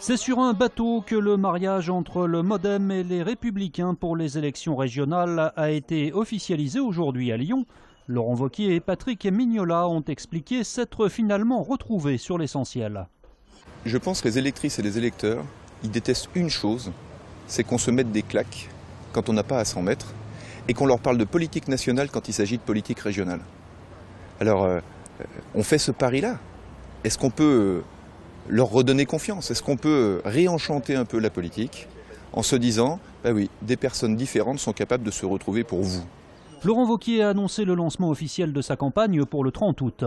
C'est sur un bateau que le mariage entre le MoDem et les Républicains pour les élections régionales a été officialisé aujourd'hui à Lyon. Laurent Wauquiez et Patrick Mignola ont expliqué s'être finalement retrouvés sur l'essentiel. Je pense que les électrices et les électeurs, ils détestent une chose, c'est qu'on se mette des claques quand on n'a pas à s'en mettre et qu'on leur parle de politique nationale quand il s'agit de politique régionale. Alors, on fait ce pari-là. Est-ce qu'on peut leur redonner confiance? Est-ce qu'on peut réenchanter un peu la politique en se disant, bah oui, des personnes différentes sont capables de se retrouver pour vous? Laurent Wauquiez a annoncé le lancement officiel de sa campagne pour le 30 août.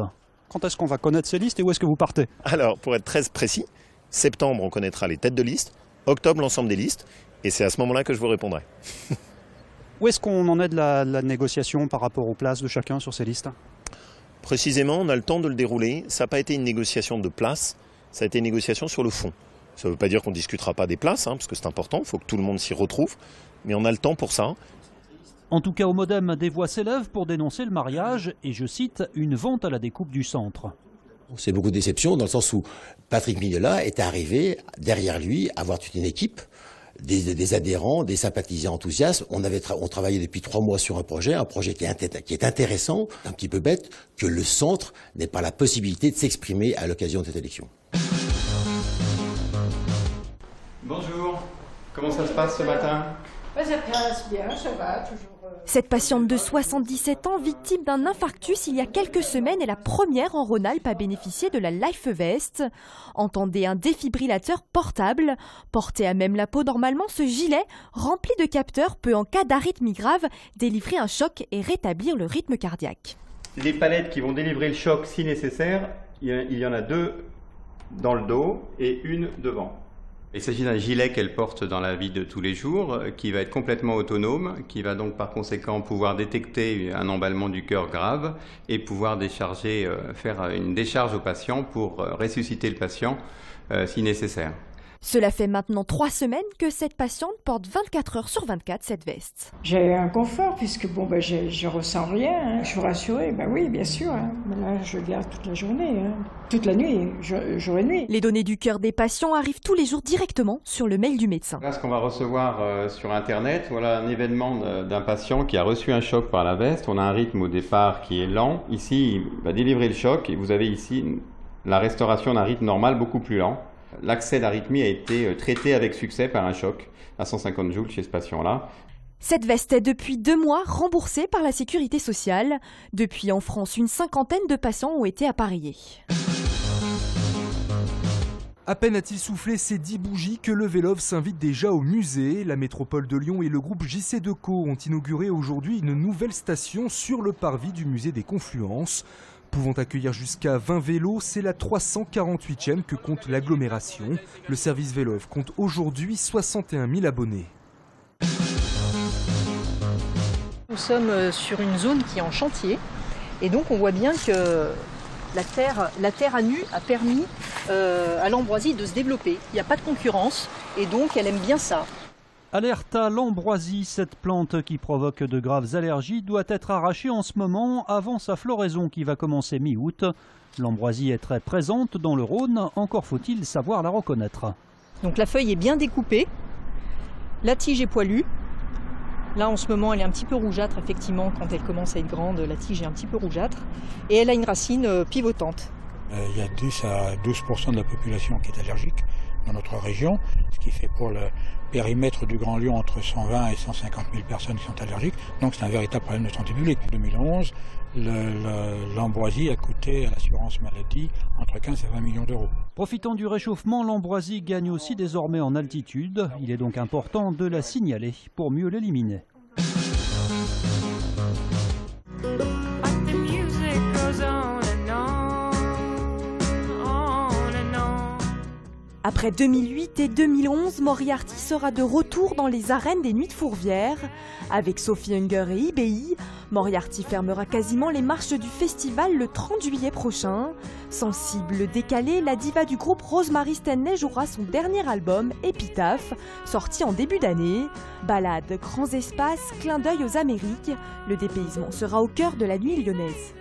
Quand est-ce qu'on va connaître ces listes et où est-ce que vous partez? Alors, pour être très précis, septembre, on connaîtra les têtes de liste, octobre, l'ensemble des listes, et c'est à ce moment-là que je vous répondrai. Où est-ce qu'on en est de la négociation par rapport aux places de chacun sur ces listes? Précisément, on a le temps de le dérouler. Ça n'a pas été une négociation de place, ça a été une négociation sur le fond. Ça ne veut pas dire qu'on ne discutera pas des places, parce que c'est important, il faut que tout le monde s'y retrouve, mais on a le temps pour ça. En tout cas, au MoDem, des voix s'élèvent pour dénoncer le mariage et, je cite, une vente à la découpe du centre. C'est beaucoup de déception dans le sens où Patrick Mignola est arrivé derrière lui à avoir toute une équipe, des adhérents, des sympathisants enthousiastes. On travaillait depuis 3 mois sur un projet qui est intéressant, un petit peu bête, que le centre n'ait pas la possibilité de s'exprimer à l'occasion de cette élection. Bonjour, comment ça se passe ce matin? Ça passe bien, ça va, toujours. Cette patiente de 77 ans, victime d'un infarctus il y a quelques semaines, est la première en Rhône-Alpes à bénéficier de la LifeVest. Entendez, un défibrillateur portable. Porté à même la peau, normalement, ce gilet, rempli de capteurs, peut en cas d'arythmie grave délivrer un choc et rétablir le rythme cardiaque. Les palettes qui vont délivrer le choc si nécessaire, il y en a 2 dans le dos et une devant. Il s'agit d'un gilet qu'elle porte dans la vie de tous les jours, qui va être complètement autonome, qui va donc par conséquent pouvoir détecter un emballement du cœur grave et pouvoir faire une décharge au patient pour ressusciter le patient si nécessaire. Cela fait maintenant 3 semaines que cette patiente porte 24 heures sur 24 cette veste. J'ai un confort puisque je ressens rien. Je suis rassurée, oui, bien sûr. Mais là, je garde toute la journée, toute la nuit, jour et nuit. Les données du cœur des patients arrivent tous les jours directement sur le mail du médecin. Là, ce qu'on va recevoir sur Internet, voilà un événement d'un patient qui a reçu un choc par la veste. On a un rythme au départ qui est lent. Ici, il va délivrer le choc et vous avez ici la restauration d'un rythme normal beaucoup plus lent. L'accès d'arythmie a été traité avec succès par un choc à 150 joules chez ce patient-là. Cette veste est depuis 2 mois remboursée par la Sécurité sociale. Depuis en France, une 50aine de patients ont été appareillés. À peine a-t-il soufflé ces 10 bougies que le Vélov s'invite déjà au musée. La métropole de Lyon et le groupe JC Decaux ont inauguré aujourd'hui une nouvelle station sur le parvis du musée des Confluences. Pouvant accueillir jusqu'à 20 vélos, c'est la 348e que compte l'agglomération. Le service Vélov compte aujourd'hui 61 000 abonnés. Nous sommes sur une zone qui est en chantier et donc on voit bien que la terre à nu a permis à l'ambroisie de se développer. Il n'y a pas de concurrence et donc elle aime bien ça. Alerte à l'ambroisie, cette plante qui provoque de graves allergies doit être arrachée en ce moment avant sa floraison qui va commencer mi-août. L'ambroisie est très présente dans le Rhône, encore faut-il savoir la reconnaître. Donc la feuille est bien découpée, la tige est poilue. Là en ce moment elle est un petit peu rougeâtre effectivement, quand elle commence à être grande la tige est un petit peu rougeâtre et elle a une racine pivotante. Il y a 10 à 12% de la population qui est allergique dans notre région, ce qui fait pour le périmètre du Grand Lyon entre 120 et 150 000 personnes qui sont allergiques. Donc c'est un véritable problème de santé publique. En 2011, l'ambroisie a coûté à l'assurance maladie entre 15 et 20 millions d'euros. Profitant du réchauffement, l'ambroisie gagne aussi désormais en altitude. Il est donc important de la signaler pour mieux l'éliminer. Après 2008 et 2011, Moriarty sera de retour dans les arènes des Nuits de Fourvière. Avec Sophie Hunger et IBI, Moriarty fermera quasiment les marches du festival le 30 juillet prochain. Sensible, décalée, la diva du groupe Rosemary Stanley jouera son dernier album, Épitaphe, sorti en début d'année. Ballades, grands espaces, clin d'œil aux Amériques, le dépaysement sera au cœur de la nuit lyonnaise.